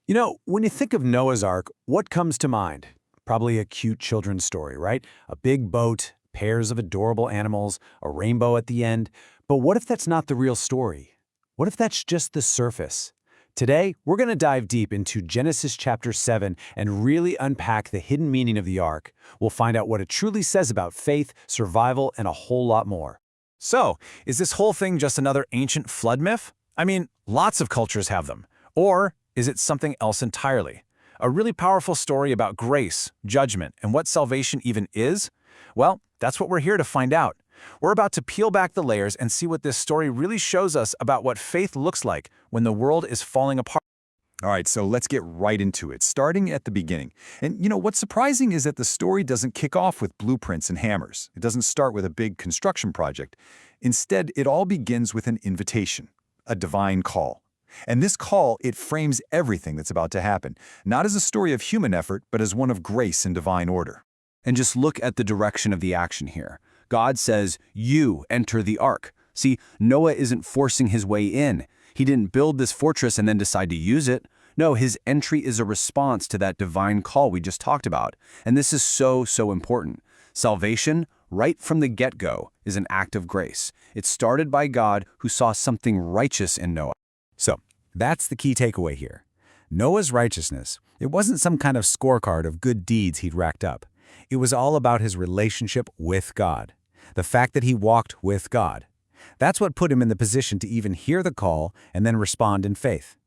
When you think of Noah's Ark, what comes to mind? Probably a cute children's story, right? A big boat, pairs of adorable animals, a rainbow at the end. But what if that's not the real story? What if that's just the surface? Today, we're going to dive deep into Genesis chapter 7 and really unpack the hidden meaning of the Ark. We'll find out what it truly says about faith, survival, and a whole lot more. So, is this whole thing just another ancient flood myth? I mean, lots of cultures have them. Or is it something else entirely? A really powerful story about grace, judgment, and what salvation even is? Well, that's what we're here to find out. We're about to peel back the layers and see what this story really shows us about what faith looks like when the world is falling apart. All right, so let's get right into it, starting at the beginning. And what's surprising is that the story doesn't kick off with blueprints and hammers. It doesn't start with a big construction project. Instead, it all begins with an invitation, a divine call. And this call, it frames everything that's about to happen, not as a story of human effort, but as one of grace and divine order. And just look at the direction of the action here. God says, "You enter the ark." See, Noah isn't forcing his way in. He didn't build this fortress and then decide to use it. No, his entry is a response to that divine call we just talked about. And this is so important. Salvation, right from the get-go, is an act of grace. It started by God, who saw something righteous in Noah. So, that's the key takeaway here. Noah's righteousness, it wasn't some kind of scorecard of good deeds he'd racked up. It was all about his relationship with God. The fact that he walked with God. That's what put him in the position to even hear the call and then respond in faith.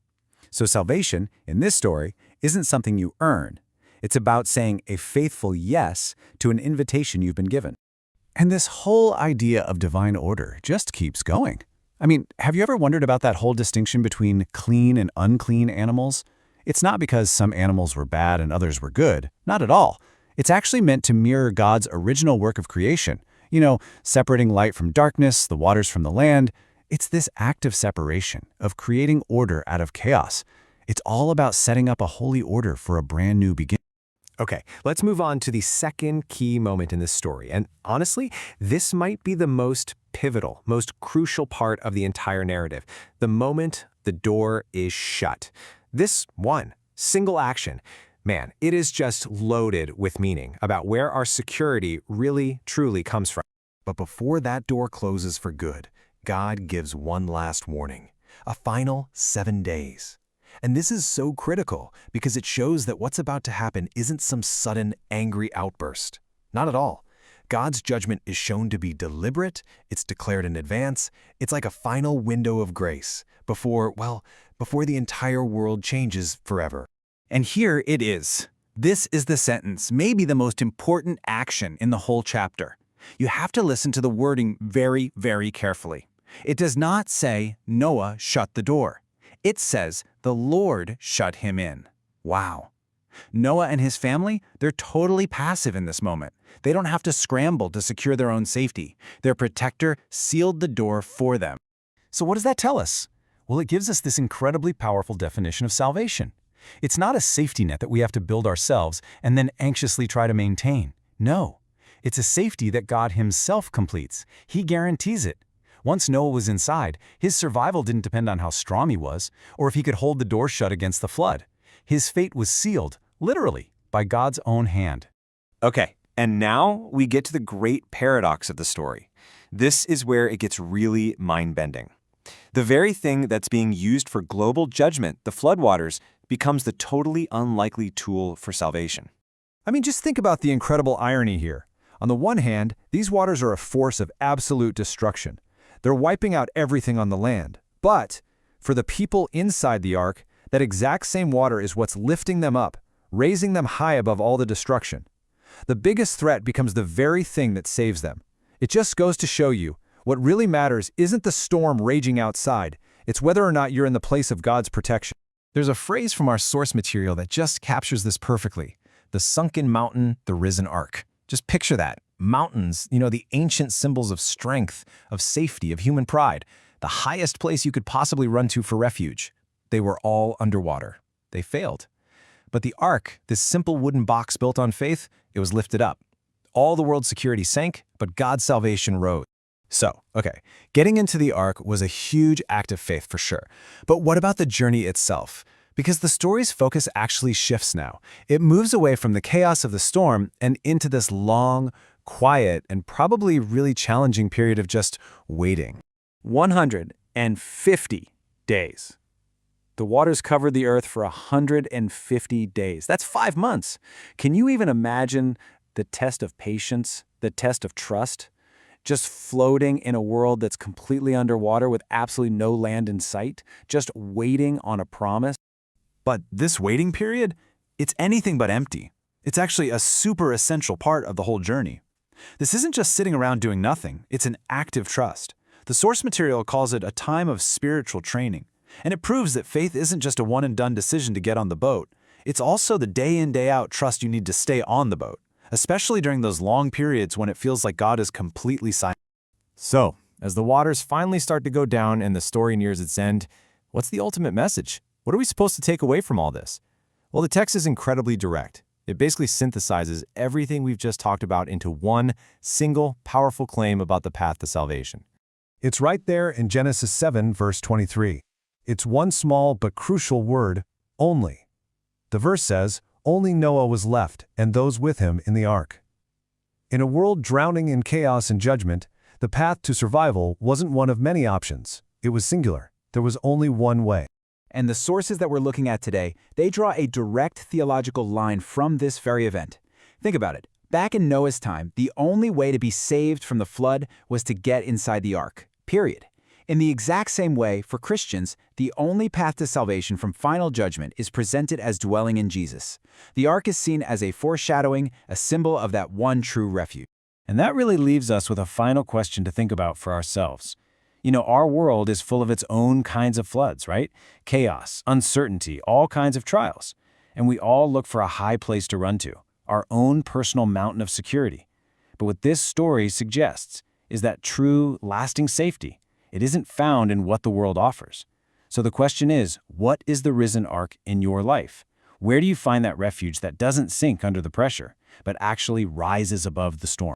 So salvation, in this story, isn't something you earn. It's about saying a faithful yes to an invitation you've been given. And this whole idea of divine order just keeps going. I mean, have you ever wondered about that whole distinction between clean and unclean animals? It's not because some animals were bad and others were good. Not at all. It's actually meant to mirror God's original work of creation. Separating light from darkness, the waters from the land. It's this act of separation, of creating order out of chaos. It's all about setting up a holy order for a brand new beginning. Okay, let's move on to the second key moment in this story. And honestly, this might be the most pivotal, most crucial part of the entire narrative. The moment the door is shut. This one single action, man, it is just loaded with meaning about where our security really, truly comes from. But before that door closes for good, God gives one last warning, a final 7 days. And this is so critical because it shows that what's about to happen isn't some sudden, angry outburst. Not at all. God's judgment is shown to be deliberate, it's declared in advance, it's like a final window of grace before the entire world changes forever. And here it is. This is the sentence, maybe the most important action in the whole chapter. You have to listen to the wording very, very carefully. It does not say Noah shut the door. It says the Lord shut him in. Wow. Noah and his family, they're totally passive in this moment. They don't have to scramble to secure their own safety. Their protector sealed the door for them. So what does that tell us? Well, it gives us this incredibly powerful definition of salvation. It's not a safety net that we have to build ourselves and then anxiously try to maintain. No, it's a safety that God himself completes. He guarantees it. Once Noah was inside, his survival didn't depend on how strong he was or if he could hold the door shut against the flood. His fate was sealed, literally, by God's own hand. Okay, and now we get to the great paradox of the story. This is where it gets really mind-bending. The very thing that's being used for global judgment, the floodwaters, becomes the totally unlikely tool for salvation. I mean, just think about the incredible irony here. On the one hand, these waters are a force of absolute destruction. They're wiping out everything on the land. But for the people inside the ark, that exact same water is what's lifting them up, raising them high above all the destruction. The biggest threat becomes the very thing that saves them. It just goes to show you, what really matters isn't the storm raging outside, it's whether or not you're in the place of God's protection. There's a phrase from our source material that just captures this perfectly. The sunken mountain, the risen ark. Just picture that. Mountains, the ancient symbols of strength, of safety, of human pride. The highest place you could possibly run to for refuge. They were all underwater. They failed. But the ark, this simple wooden box built on faith, it was lifted up. All the world's security sank, but God's salvation rose. So, okay, getting into the ark was a huge act of faith for sure. But what about the journey itself? Because the story's focus actually shifts now. It moves away from the chaos of the storm and into this long, quiet, and probably really challenging period of just waiting. 150 days. The waters covered the earth for 150 days. That's 5 months. Can you even imagine the test of patience, the test of trust? Just floating in a world that's completely underwater with absolutely no land in sight, just waiting on a promise. But this waiting period, it's anything but empty. It's actually a super essential part of the whole journey. This isn't just sitting around doing nothing, it's an active trust. The source material calls it a time of spiritual training. And it proves that faith isn't just a one-and-done decision to get on the boat. It's also the day-in, day-out trust you need to stay on the boat, especially during those long periods when it feels like God is completely silent. So, as the waters finally start to go down and the story nears its end, what's the ultimate message? What are we supposed to take away from all this? Well, the text is incredibly direct. It basically synthesizes everything we've just talked about into one single, powerful claim about the path to salvation. It's right there in Genesis 7, verse 23. It's one small but crucial word, only. The verse says, "Only Noah was left, and those with him in the ark." In a world drowning in chaos and judgment, the path to survival wasn't one of many options. It was singular. There was only one way. And the sources that we're looking at today, they draw a direct theological line from this very event. Think about it. Back in Noah's time, the only way to be saved from the flood was to get inside the ark, period. In the exact same way, for Christians, the only path to salvation from final judgment is presented as dwelling in Jesus. The ark is seen as a foreshadowing, a symbol of that one true refuge. And that really leaves us with a final question to think about for ourselves. You know, our world is full of its own kinds of floods, right? Chaos, uncertainty, all kinds of trials. And we all look for a high place to run to, our own personal mountain of security. But what this story suggests is that true, lasting safety, it isn't found in what the world offers. So the question is, what is the risen ark in your life? Where do you find that refuge that doesn't sink under the pressure, but actually rises above the storm?